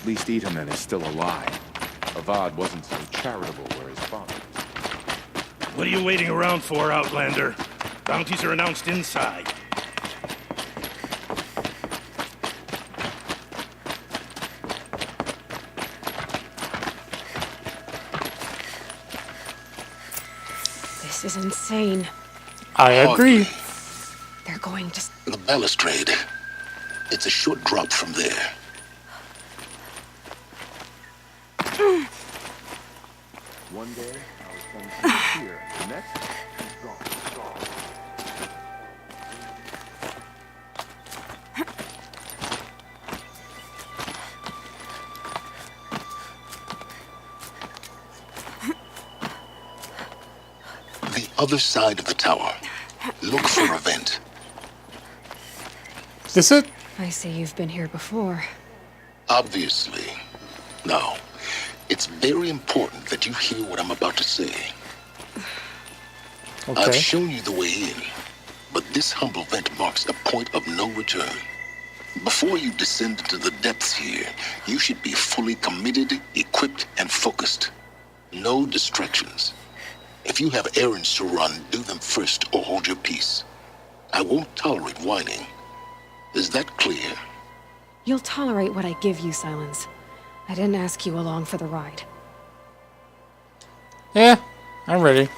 At least Itamen is still alive. Avad wasn't so charitable where his father was. What are you waiting around for, Outlander? Bounties are announced inside. This is insane. I agree. They're going to... The balustrade. It's a short drop from there. One day, our son is here. The next, he's gone. The other side of the tower. Look for a vent. Is this it? I see you've been here before. Obviously. Now, it's very important that you hear what I'm about to say. I've Okay. shown you the way in, but this humble vent marks a point of no return. Before you descend into the depths here, you should be fully committed, equipped, and focused. No distractions. If you have errands to run, do them first or hold your peace. I won't tolerate whining. Is that clear? You'll tolerate what I give you, Silence. I didn't ask you along for the ride. Yeah, I'm ready.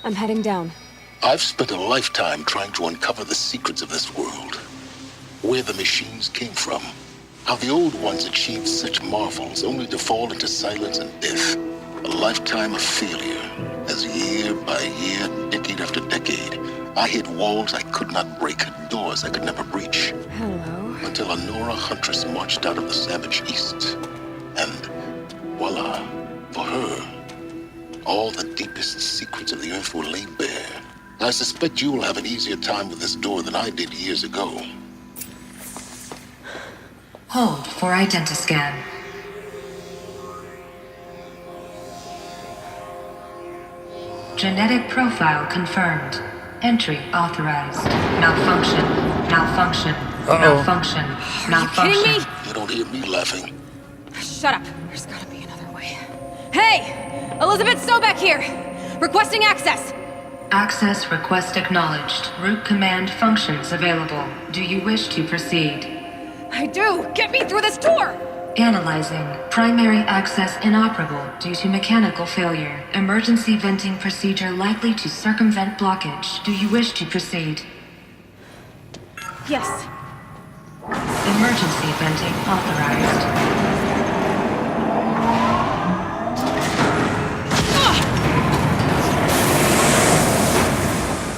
I'm heading down. I've spent a lifetime trying to uncover the secrets of this world. Where the machines came from. How the old ones achieved such marvels only to fall into silence and death. A lifetime of failure, as year by year, decade after decade, I hit walls I could not break, doors I could never breach. Hello. Until a Nora huntress marched out of the savage east. And voila, for her, all the deepest secrets of the earth were laid bare. I suspect you will have an easier time with this door than I did years ago. Hold for identiscan. Genetic profile confirmed. Entry authorized. Malfunction. Malfunction. Malfunction. Malfunction. Kidding me? You don't hear me laughing. Shut up. There's gotta be another way. Hey! Elizabeth Sobek here! Requesting access! Access request acknowledged. Root command functions available. Do you wish to proceed? I do! Get me through this door! Analyzing. Primary access inoperable due to mechanical failure. Emergency venting procedure likely to circumvent blockage. Do you wish to proceed? Yes. Emergency venting authorized.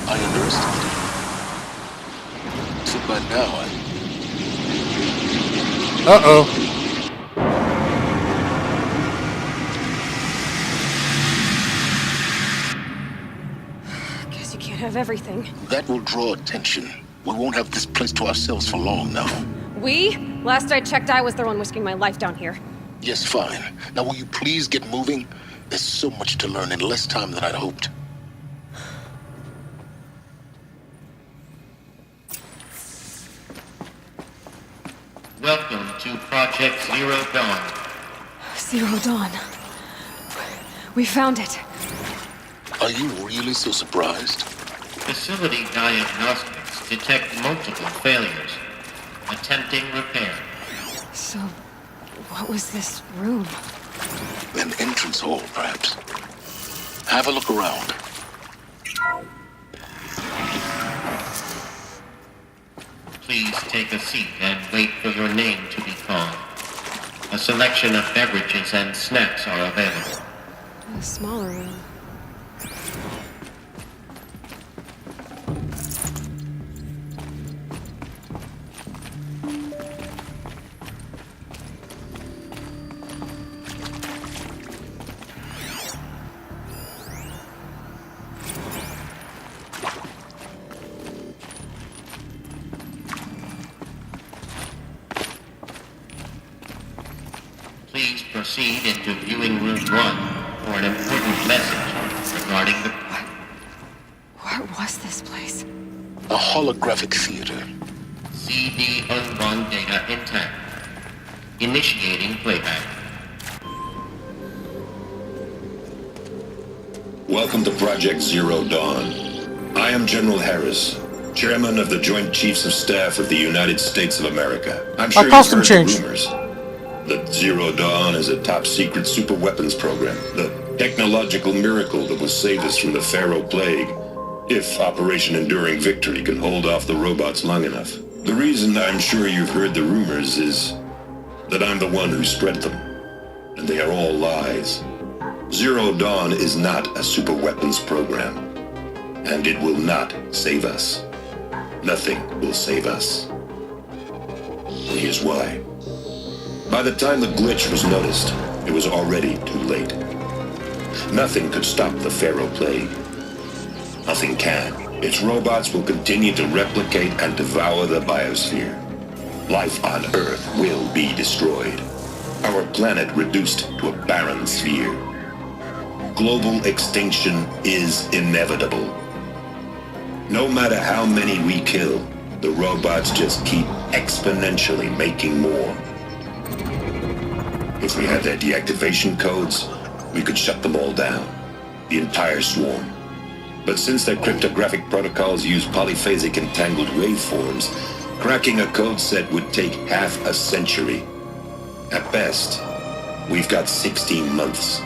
I underestimated. So by now, Uh-oh. Guess you can't have everything. that will draw attention. We won't have this place to ourselves for long now. We? Last I checked, I was the one risking my life down here. Yes, fine. Now will you please get moving? There's so much to learn in less time than I'd hoped. Welcome to Project Zero Dawn. Zero Dawn. We found it. Are you really so surprised? Facility diagnostics detect multiple failures. Attempting repair. So, what was this room? An entrance hall, perhaps. Have a look around. Please take a seat and wait for your name to be called. A selection of beverages and snacks are available. A smaller room. Please proceed into viewing room 1 for an important message regarding the... was this place? A holographic theater. CD-01 data intact. Initiating playback. Welcome to Project Zero Dawn. I am General Harris, Chairman of the Joint Chiefs of Staff of the United States of America. I'm sure you've custom heard change. the rumors that Zero Dawn is a top-secret super weapons program, the technological miracle that will save us from the Pharaoh Plague, if Operation Enduring Victory can hold off the robots long enough. The reason I'm sure you've heard the rumors is that I'm the one who spread them, and they are all lies. Zero Dawn is not a super weapons program, and it will not save us. Nothing will save us. And here's why. By the time the glitch was noticed, it was already too late. Nothing could stop the Pharaoh Plague. Nothing can. Its robots will continue to replicate and devour the biosphere. Life on Earth will be destroyed. Our planet reduced to a barren sphere. Global extinction is inevitable. No matter how many we kill, the robots just keep exponentially making more. If we had their deactivation codes, we could shut them all down, the entire swarm. But since their cryptographic protocols use polyphasic entangled waveforms, cracking a code set would take half a century. At best, we've got 16 months.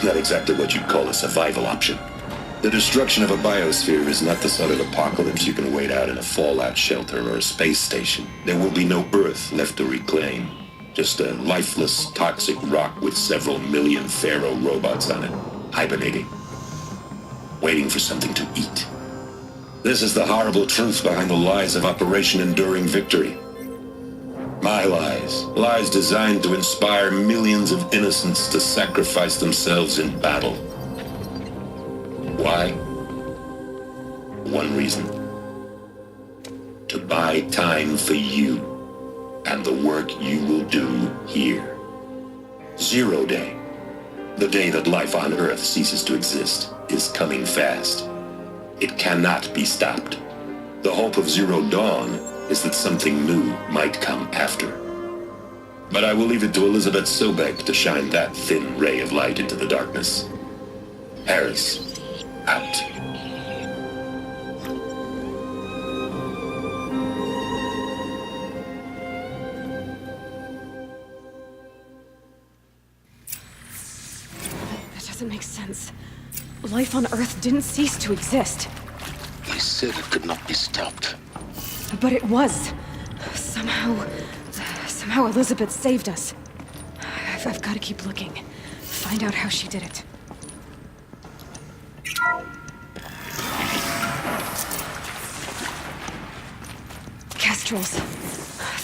Not exactly what you'd call a survival option. The destruction of a biosphere is not the sort of apocalypse you can wait out in a fallout shelter or a space station. There will be no Earth left to reclaim. Just a lifeless, toxic rock with several million Pharaoh robots on it, hibernating, waiting for something to eat. This is the horrible truth behind the lies of Operation Enduring Victory. My lies. Lies designed to inspire millions of innocents to sacrifice themselves in battle. Why? One reason. To buy time for you and the work you will do here. Zero Day, the day that life on Earth ceases to exist, is coming fast. It cannot be stopped. The hope of Zero Dawn is that something new might come after. But I will leave it to Elizabeth Sobek to shine that thin ray of light into the darkness. Harris, out. That doesn't make sense. Life on Earth didn't cease to exist. We said it could not be stopped. But it was. Somehow Elizabeth saved us. I've got to keep looking. Find out how she did it. Kestrels.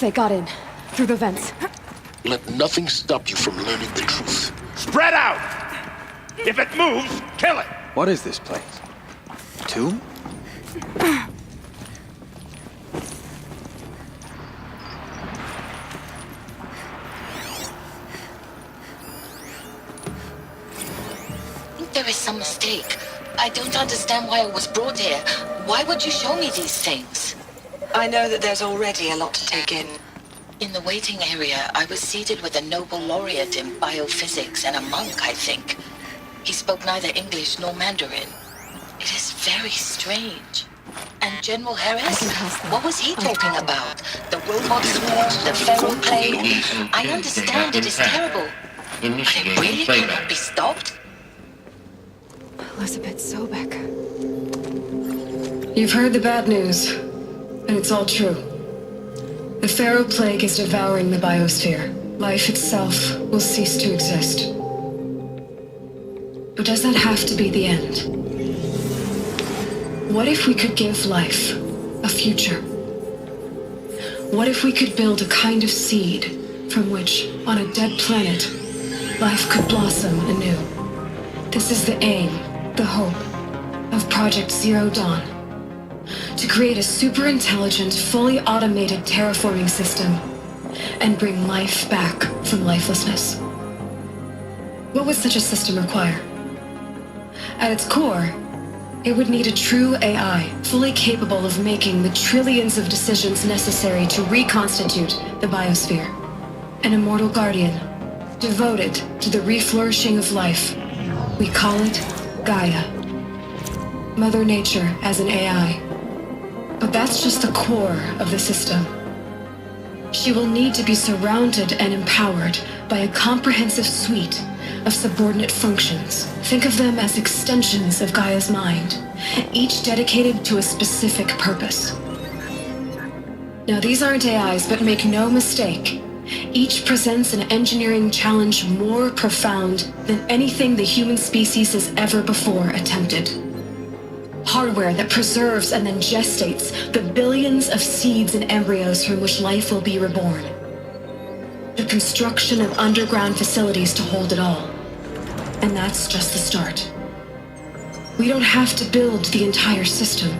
They got in. Through the vents. Let nothing stop you from learning the truth. Spread out! If it moves, kill it! What is this place? A tomb? There is some mistake. I don't understand why I was brought here. Why would you show me these things? I know that there's already a lot to take in. In the waiting area, I was seated with a Nobel laureate in biophysics and a monk, I think. He spoke neither English nor Mandarin. It is very strange. And General Harris? What was he talking about? The robot swarm, the Pharaoh Plague? I understand it is terrible. But it really cannot be stopped? Elizabeth Sobek. You've heard the bad news, and it's all true. The Pharaoh Plague is devouring the biosphere. Life itself will cease to exist. But does that have to be the end? What if we could give life a future? What if we could build a kind of seed from which, on a dead planet, life could blossom anew? This is the aim, the hope, of Project Zero Dawn. To create a super-intelligent, fully automated terraforming system and bring life back from lifelessness. What would such a system require? At its core, It would need a true AI, fully capable of making the trillions of decisions necessary to reconstitute the biosphere. An immortal guardian, devoted to the reflourishing of life. We call it Gaia. Mother Nature as an AI. But that's just the core of the system. She will need to be surrounded and empowered by a comprehensive suite of subordinate functions. Think of them as extensions of Gaia's mind, each dedicated to a specific purpose. Now, these aren't AIs, but make no mistake, each presents an engineering challenge more profound than anything the human species has ever before attempted. Hardware that preserves and then gestates the billions of seeds and embryos from which life will be reborn. The construction of underground facilities to hold it all. And that's just the start. We don't have to build the entire system.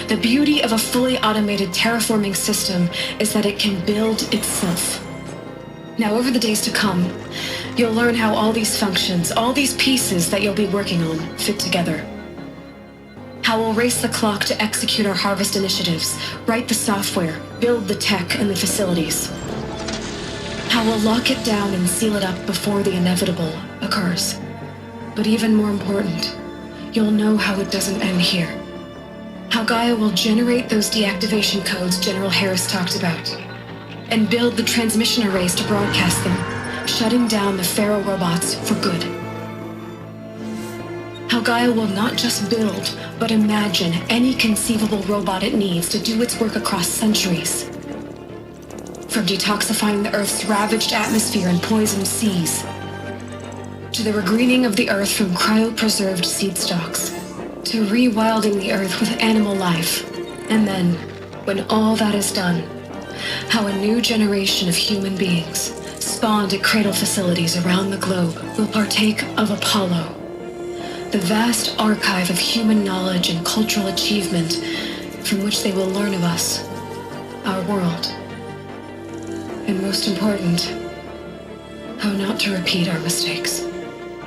The beauty of a fully automated terraforming system is that it can build itself. Now, over the days to come, you'll learn how all these functions, all these pieces that you'll be working on, fit together. How we'll race the clock to execute our harvest initiatives, write the software, build the tech and the facilities. How we'll lock it down and seal it up before the inevitable occurs. But even more important, you'll know how it doesn't end here. How Gaia will generate those deactivation codes General Harris talked about, and build the transmission arrays to broadcast them, shutting down the Pharaoh robots for good. How Gaia will not just build, but imagine any conceivable robot it needs to do its work across centuries. From detoxifying the Earth's ravaged atmosphere and poisoned seas, to the regreening of the Earth from cryopreserved seed stalks, to rewilding the Earth with animal life. And then, when all that is done, how a new generation of human beings, spawned at cradle facilities around the globe, will partake of Apollo, the vast archive of human knowledge and cultural achievement from which they will learn of us, our world. And most important, how not to repeat our mistakes.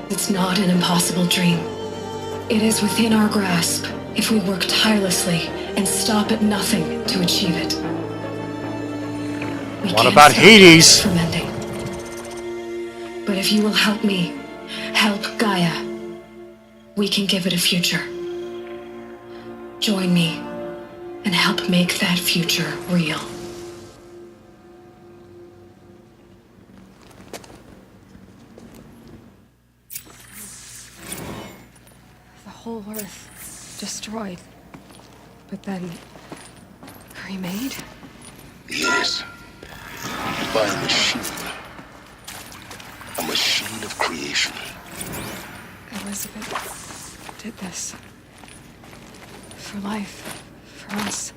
It's not an impossible dream. It is within our grasp if we work tirelessly and stop at nothing to achieve it. What about Hades? From ending. But if you will help me, help Gaia, we can give it a future. Join me and help make that future real. The whole Earth destroyed, but then remade? Yes. By a machine. A machine of creation. Elizabeth did this. For life. For us.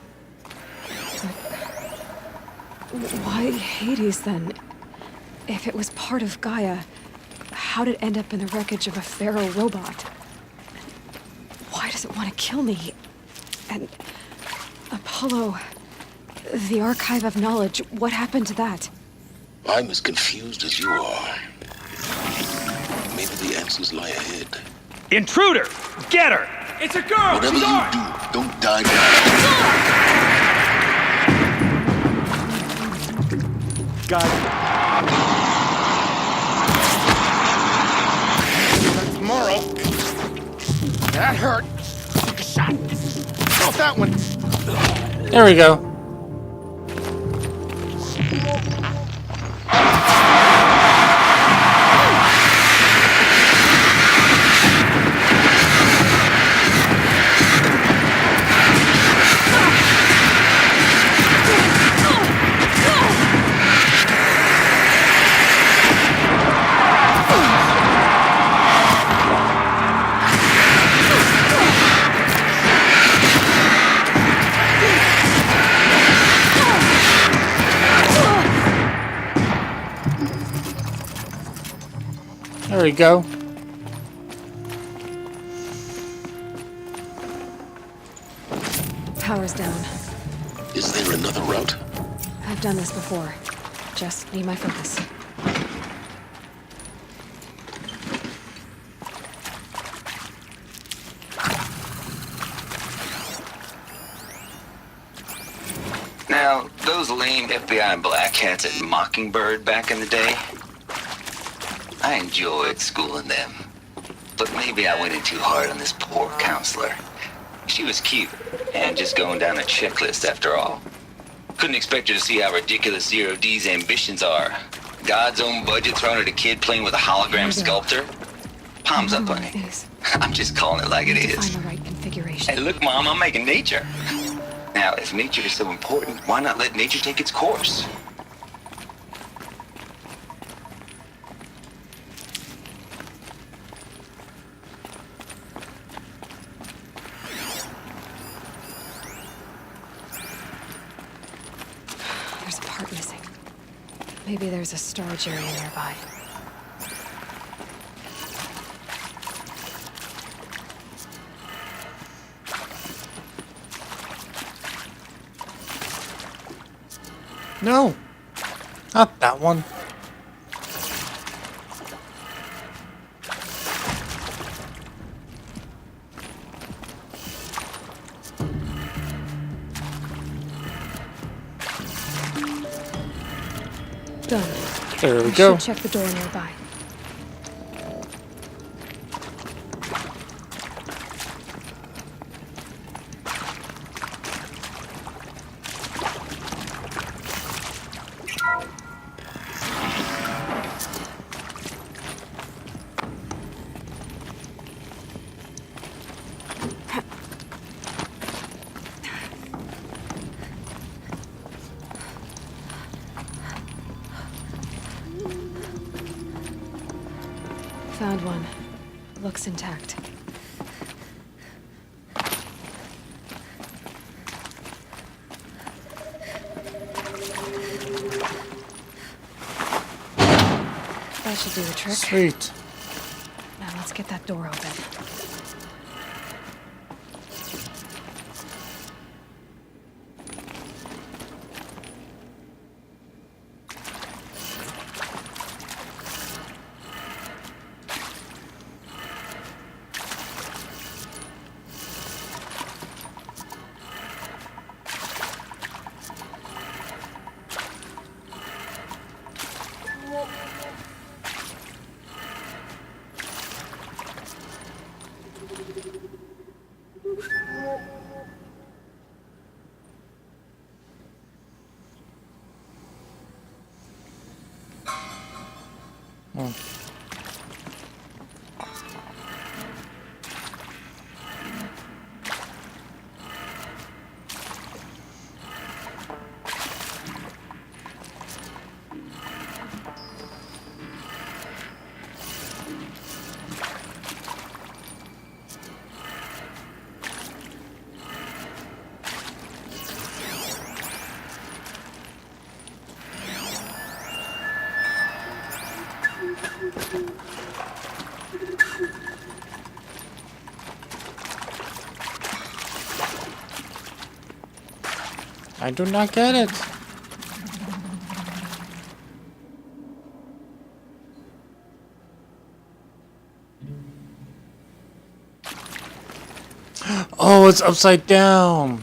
But why Hades then? If it was part of Gaia, how did it end up in the wreckage of a Pharaoh robot? Why does it want to kill me? And Apollo, the archive of knowledge, what happened to that? I'm as confused as you are. Maybe the answers lie ahead. Intruder! Get her! It's a girl! Whatever She's you ours! do, don't die now. Tomorrow. That hurt. Take a shot. Not that one. There we go. There we go. Power's down. Is there another route? I've done this before. Just need my focus. Now, those lame FBI black hats at Mockingbird back in the day, I enjoyed schooling them. But maybe I went in too hard on this poor counselor. She was cute, and just going down a checklist after all. Couldn't expect her to see how ridiculous Zero D's ambitions are. God's own budget thrown at a kid playing with a hologram sculptor? Palms up, honey. I'm just calling it like it is. Find the right configuration. Hey, look, Mom, I'm making nature. Now, if nature is so important, why not let nature take its course? There's a part missing. Maybe there's a storage area nearby. No, not that one. Done. There we I go. should check the door nearby. Found one. Looks intact. That should do the trick. Sweet. Now let's get that door open. I do not get it. Oh, it's upside down.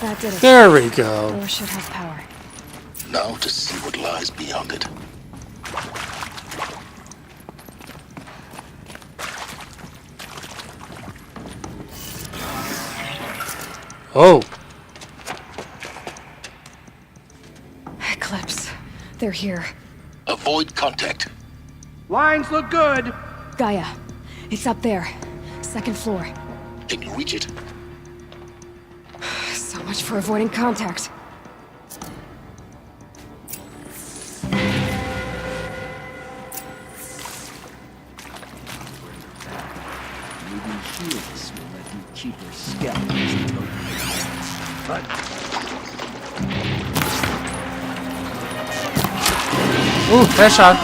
That did it. There we go. Door should have power. Now to see what lies beyond it. Oh. Eclipse. They're here. Avoid contact. Lines look good. Gaia. It's up there. Second floor. Can you reach it? So much for avoiding contact. Maybe Helix will let you keep her skeletons. But Ooh, headshot.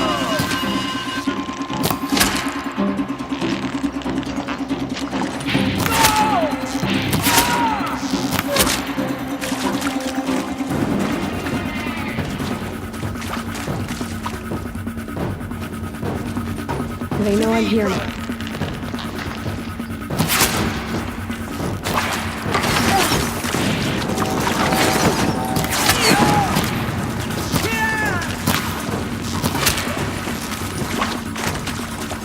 They know I'm here.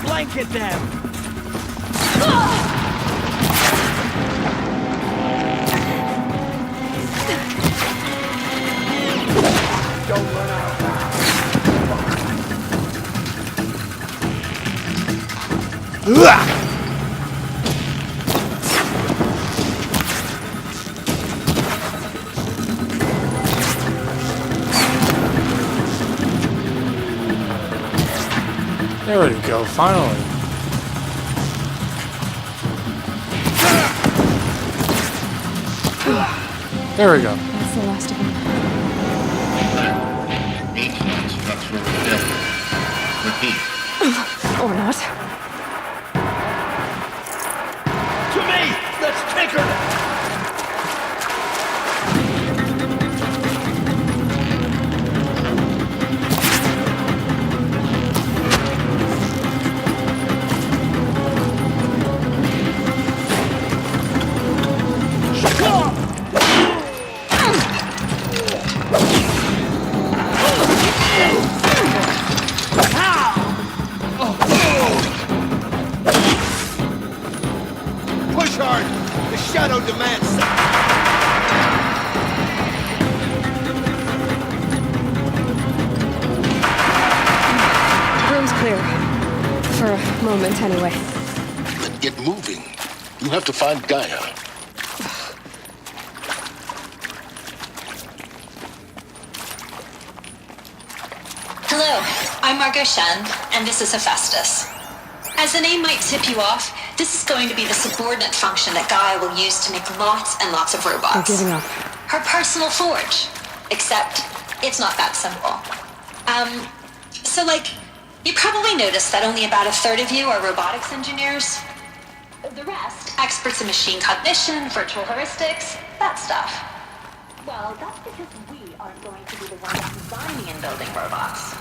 Blanket them! Don't run out. There we go, finally. There we go. That's the last of them. Baseline structural failure. Repeat. Or not. To me! Let's take her! Push hard! The shadow demands. The room's clear. For a moment, anyway. Then get moving. You have to find Gaia. Hello, I'm Margot Shen, and this is Hephaestus. As the name might tip you off, this is going to be the subordinate function that Gaia will use to make lots and lots of robots. They're giving up. Her personal forge. Except, it's not that simple. You probably noticed that only about a third of you are robotics engineers. The rest, experts in machine cognition, virtual heuristics, that stuff. Well, that's because we aren't going to be the ones designing and building robots.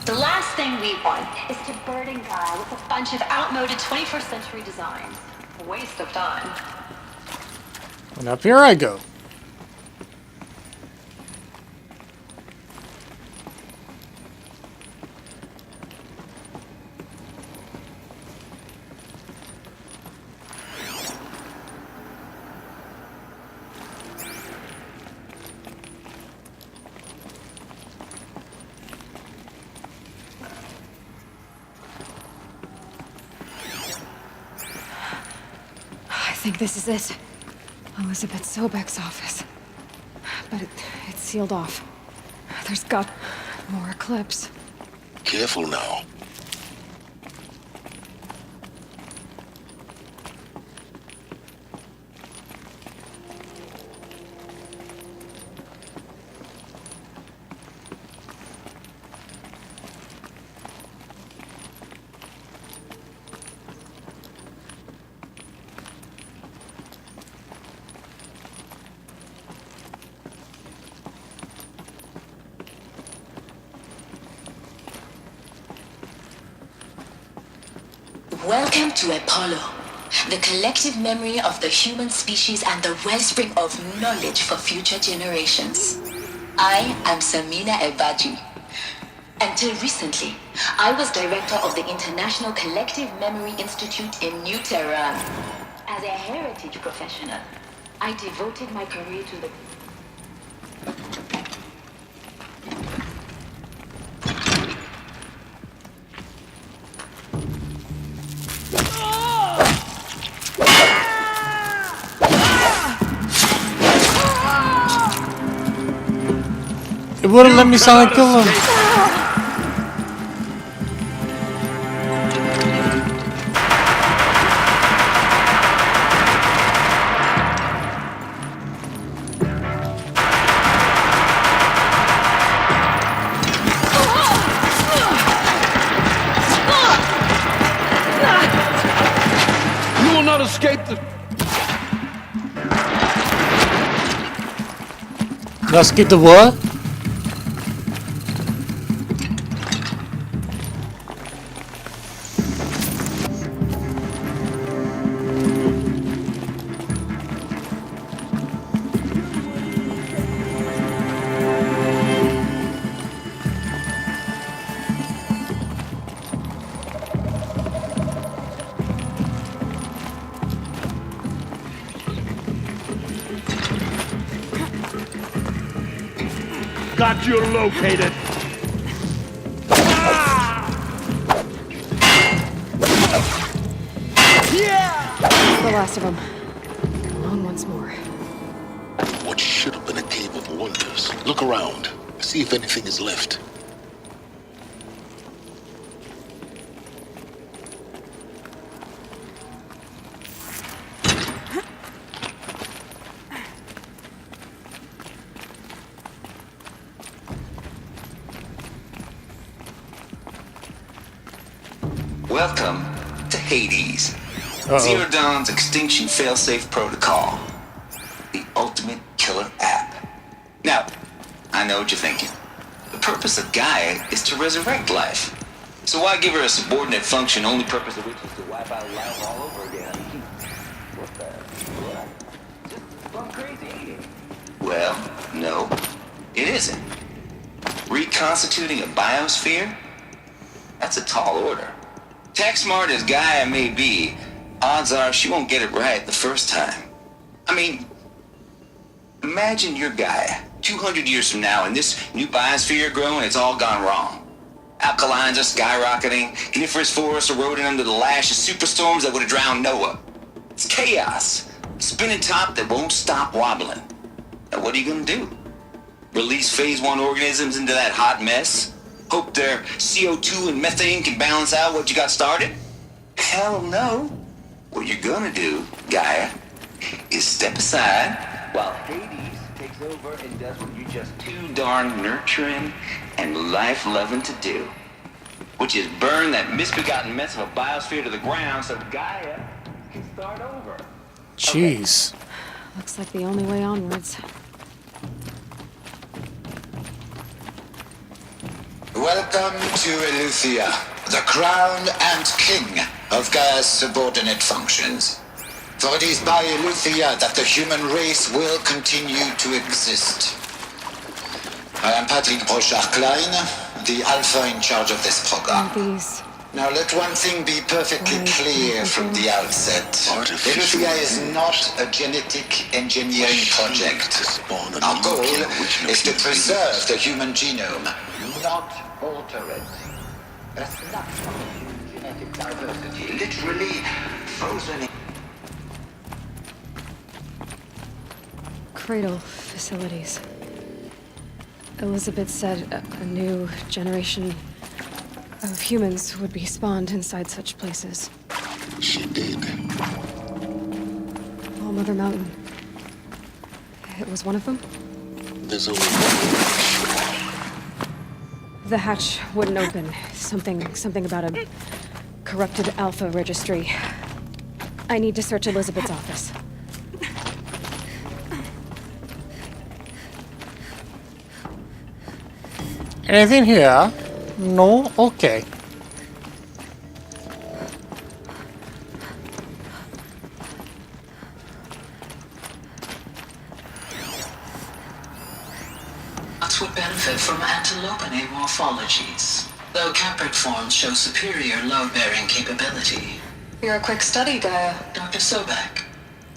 The last thing we want is to burden Gaia with a bunch of outmoded 21st century designs. A waste of time. And up here I go. I think this is it. Elizabeth Sobek's office. But it's sealed off. There's got more Eclipse. Careful now. Welcome to Apollo, the collective memory of the human species and the wellspring of knowledge for future generations. I am Samina Ebaji. Until recently, I was director of the International Collective Memory Institute in New Tehran. As a heritage professional, I devoted my career to the It wouldn't let me silent kill him. Let's get the what? Got you located. That's the last of them. Come on once more. What should have been a cave of wonders. Look around. See if anything is left. Welcome to Hades. Uh-oh. Zero Dawn's Extinction Failsafe Protocol. The ultimate killer app. Now, I know what you're thinking. The purpose of Gaia is to resurrect life. So why give her a subordinate function, only purpose of which is to wipe out life all over again? What the? What? Just gone crazy. Well, no, it isn't. Reconstituting a biosphere? That's a tall order. Tech smart as Gaia may be, odds are she won't get it right the first time. I mean, imagine you're Gaia 200 years from now and this new biosphere growing, it's all gone wrong. Alkalines are skyrocketing, coniferous forests eroding under the lash of superstorms that would have drowned Noah. It's chaos, a spinning top that won't stop wobbling. Now what are you gonna do? Release phase 1 organisms into that hot mess? Hope their CO2 and methane can balance out what you got started? Hell no. What you're gonna do, Gaia, is step aside while Hades takes over and does what you're just too darn nurturing and life-loving to do, which is burn that misbegotten mess of a biosphere to the ground so Gaia can start over. Jeez. Looks like the only way onwards. Welcome to Eleuthia, the crown and king of Gaia's subordinate functions. For it is by Eleuthia that the human race will continue to exist. I am Patrick Brochard-Klein, the alpha in charge of this program. These. Now let one thing be perfectly clear from the outset. Eleuthia is not a genetic engineering project. Our goal is to preserve the human genome, not alter it. That's not genetic diversity, literally frozen. Cradle facilities. Elizabeth said a new generation of humans would be spawned inside such places. She did. All Mother Mountain. It was one of them? There's only one. The hatch wouldn't open. Something about a corrupted Alpha registry. I need to search Elizabeth's office. Anything here? No? Okay. Would benefit from antilope morphologies, though caprid forms show superior load-bearing capability. You're a quick study, Gaia. Dr. Sobek,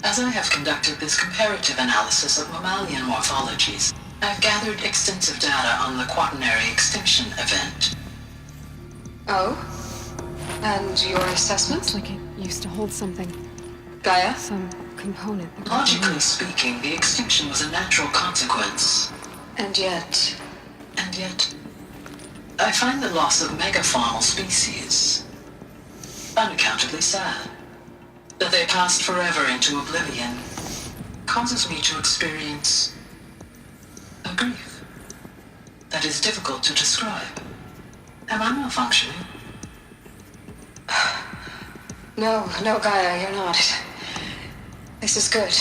as I have conducted this comparative analysis of mammalian morphologies, I've gathered extensive data on the quaternary extinction event. Oh? And your assessment? Like it used to hold something. Gaia? Some component. Logically speaking, the extinction was a natural consequence. And yet, I find the loss of megafaunal species unaccountably sad. That they passed forever into oblivion causes me to experience a grief that is difficult to describe. Am I malfunctioning? No, Gaia, you're not. This is good.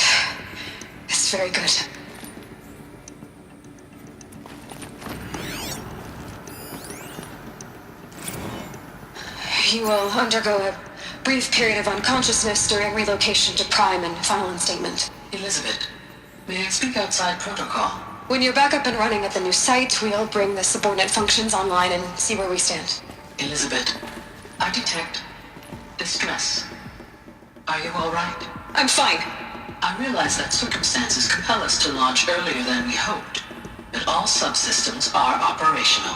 It's very good. You will undergo a brief period of unconsciousness during relocation to Prime and final instatement. Elizabeth, may I speak outside protocol? When you're back up and running at the new site, we'll bring the subordinate functions online and see where we stand. Elizabeth, I detect distress. Are you all right? I'm fine. I realize that circumstances compel us to launch earlier than we hoped, but all subsystems are operational.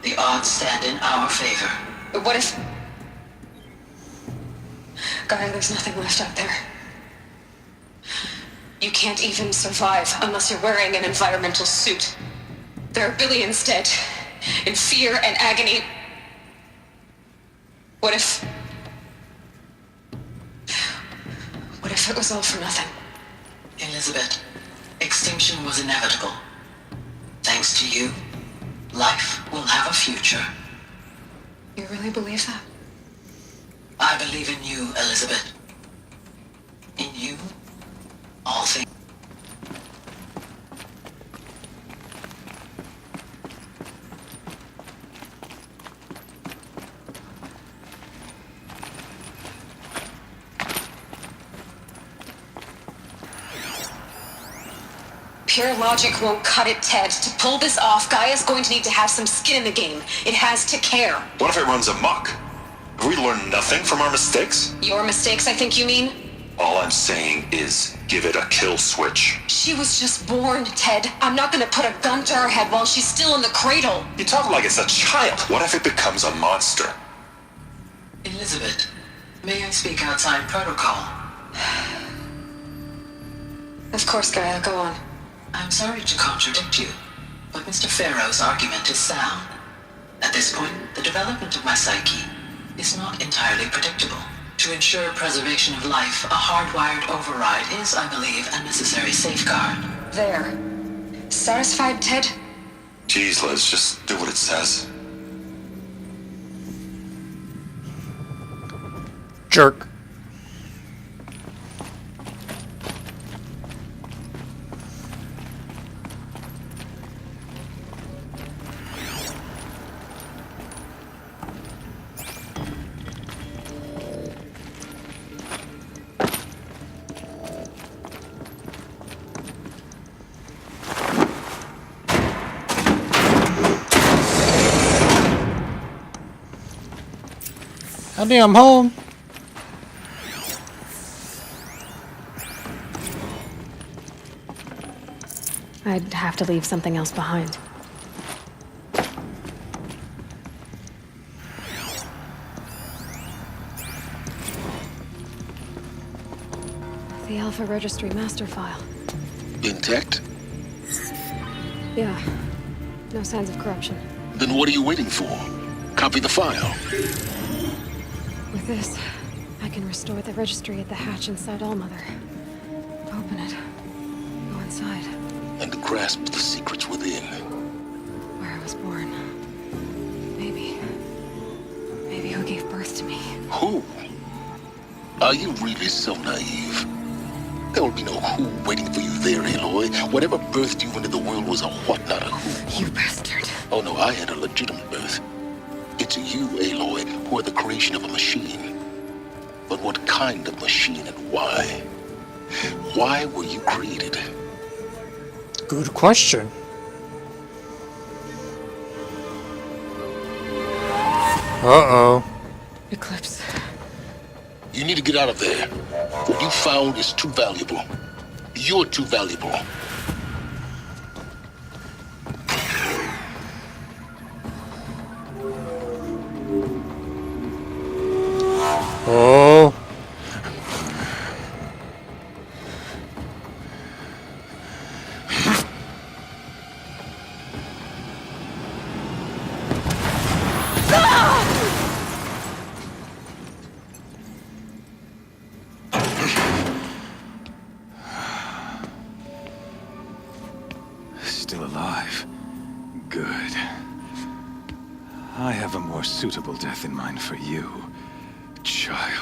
The odds stand in our favor. But what if... Gaia, there's nothing left out there. You can't even survive unless you're wearing an environmental suit. There are billions dead, in fear and agony. What if it was all for nothing? Elizabeth, extinction was inevitable. Thanks to you, life will have a future. You really believe that? I believe in you, Elizabeth. In you, all things. Pure logic won't cut it, Ted. To pull this off, Gaia's going to need to have some skin in the game. It has to care. What if it runs amok? Have we learned nothing from our mistakes? Your mistakes, I think you mean? All I'm saying is give it a kill switch. She was just born, Ted. I'm not gonna put a gun to her head while she's still in the cradle. You talk like it's a child. What if it becomes a monster? Elizabeth, may I speak outside protocol? Of course, Gaia, go on. I'm sorry to contradict you, but Mr. Farrow's argument is sound. At this point, the development of my psyche is not entirely predictable. To ensure preservation of life, a hardwired override is, I believe, a necessary safeguard. There. Satisfied, Ted? Jeez, Liz, just do what it says. Jerk. Honey, I'm home. I'd have to leave something else behind. The Alpha Registry master file. Intact? Yeah. No signs of corruption. Then what are you waiting for? Copy the file. With this, I can restore the registry at the hatch inside Allmother. Open it. Go inside. And grasp the secrets within. Where I was born. Maybe who gave birth to me. Who? Are you really so naive? There will be no who waiting for you there, Aloy. Whatever birthed you into the world was a what, not a who. You bastard. Oh no, I had a legitimate birth. It's you, Aloy, who are the creation of a machine. But what kind of machine and why? Why were you created? Good question. Uh-oh. Eclipse. You need to get out of there. What you found is too valuable. You're too valuable. Oh. Still alive. Good. I have a more suitable death in mind for you, child.